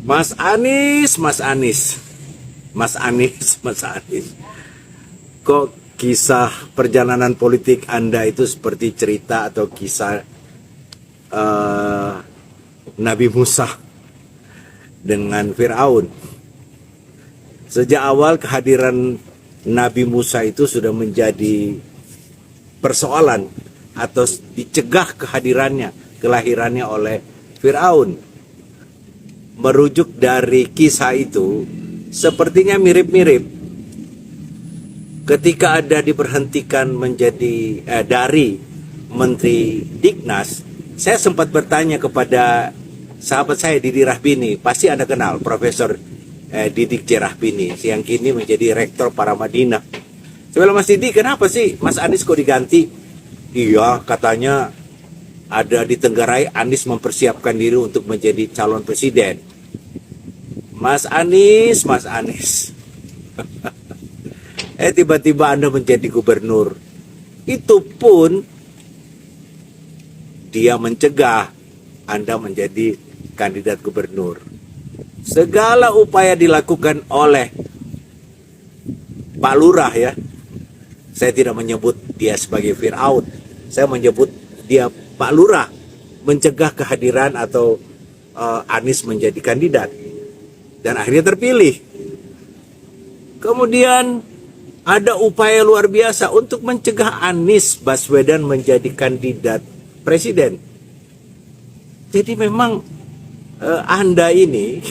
Mas Anies, Mas Anies, Mas Anies, Mas Anies. Kok kisah perjalanan politik Anda itu seperti cerita atau kisah Nabi Musa dengan Fir'aun? Sejak awal kehadiran Nabi Musa itu sudah menjadi persoalan atau dicegah kelahirannya oleh Fir'aun. Merujuk dari kisah itu, sepertinya mirip-mirip. Ketika ada diberhentikan menjadi dari Menteri Dignas, saya sempat bertanya kepada sahabat saya Didi Rahbini, pasti Anda kenal Profesor Didik C. Rahbini, yang kini menjadi Rektor Paramadina. Saya bilang, Mas Didi, kenapa sih Mas Anies kok diganti? Iya, katanya ada di Tenggarai Anies mempersiapkan diri untuk menjadi calon presiden. Mas Anies, Mas Anies. Tiba-tiba Anda menjadi gubernur. Itu pun dia mencegah Anda menjadi kandidat gubernur. Segala upaya dilakukan oleh Pak Lurah ya. Saya tidak menyebut dia sebagai Fir'aun. Saya menyebut dia Pak Lurah mencegah kehadiran atau Anies menjadi kandidat. Dan akhirnya terpilih. Kemudian ada upaya luar biasa untuk mencegah Anies Baswedan menjadi kandidat presiden. Jadi memang Anda ini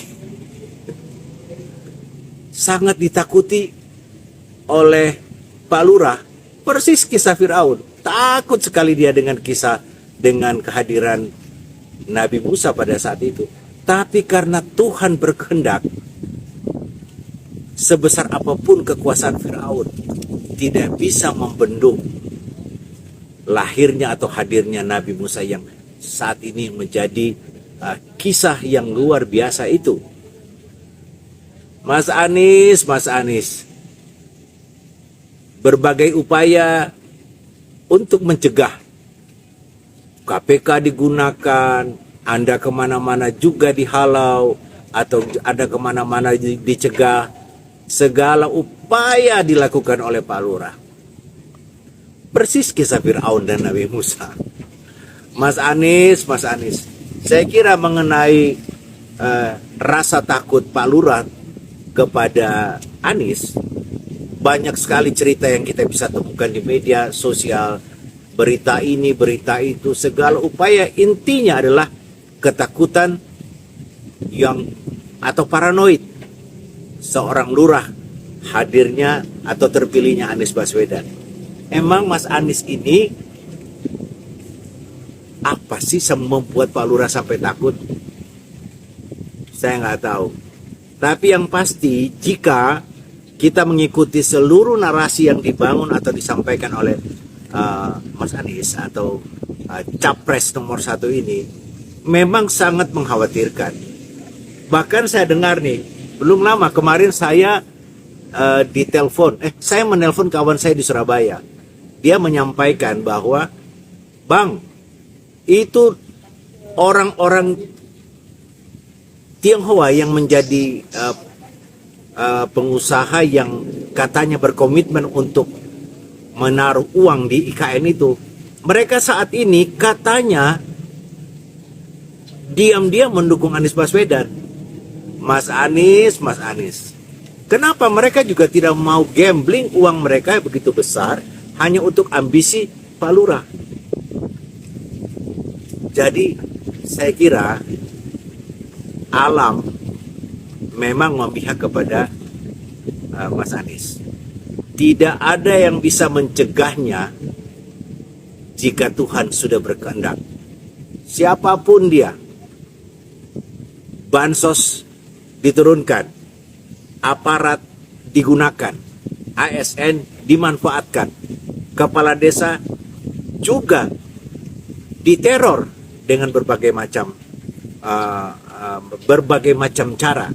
sangat ditakuti oleh Pak Lurah. Persis kisah Fir'aun. Takut sekali dia dengan kehadiran Nabi Musa pada saat itu. Tapi karena Tuhan berkehendak, sebesar apapun kekuasaan Fir'aun tidak bisa membendung lahirnya atau hadirnya Nabi Musa yang saat ini menjadi kisah yang luar biasa itu. Mas Anies, Mas Anies, berbagai upaya untuk mencegah KPK digunakan, Anda kemana-mana juga dihalau, atau Anda kemana-mana dicegah. Segala upaya dilakukan oleh Pak Lurah. Persis kisah Fir'aun dan Nabi Musa. Mas Anies, saya kira mengenai rasa takut Pak Lurah kepada Anies, banyak sekali cerita yang kita bisa temukan di media sosial. Berita ini, berita itu, segala upaya intinya adalah ketakutan atau paranoid seorang lurah hadirnya atau terpilihnya Anies Baswedan. Emang Mas Anies ini apa sih membuat Pak Lurah sampai takut? Saya nggak tahu. Tapi yang pasti, jika kita mengikuti seluruh narasi yang dibangun atau disampaikan oleh Mas Anies atau capres nomor 1 ini, memang sangat mengkhawatirkan. Bahkan saya dengar nih, belum lama kemarin saya saya menelpon kawan saya di Surabaya. Dia menyampaikan bahwa, Bang, itu orang-orang Tionghoa yang menjadi pengusaha yang katanya berkomitmen untuk menaruh uang di IKN itu, mereka saat ini katanya diam-diam mendukung Anies Baswedan. Mas Anies, kenapa mereka juga tidak mau gambling uang mereka begitu besar hanya untuk ambisi Pak Lurah? Jadi saya kira alam memang memihak kepada Mas Anies. Tidak ada yang bisa mencegahnya jika Tuhan sudah berkehendak. Siapapun dia, bansos diturunkan, aparat digunakan, ASN dimanfaatkan, kepala desa juga diteror dengan berbagai macam cara.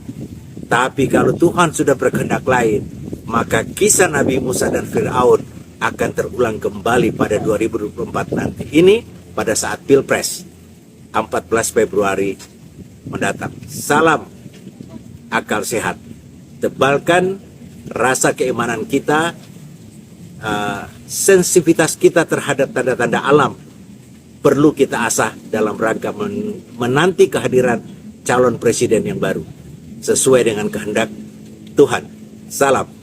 Tapi kalau Tuhan sudah berkehendak lain, maka kisah Nabi Musa dan Fir'aun akan terulang kembali pada 2024 nanti. Ini pada saat Pilpres 14 Februari mendatang. Salam akal sehat. Tebalkan rasa keimanan kita, sensitivitas kita terhadap tanda-tanda alam perlu kita asah dalam rangka menanti kehadiran calon presiden yang baru sesuai dengan kehendak Tuhan. Salam.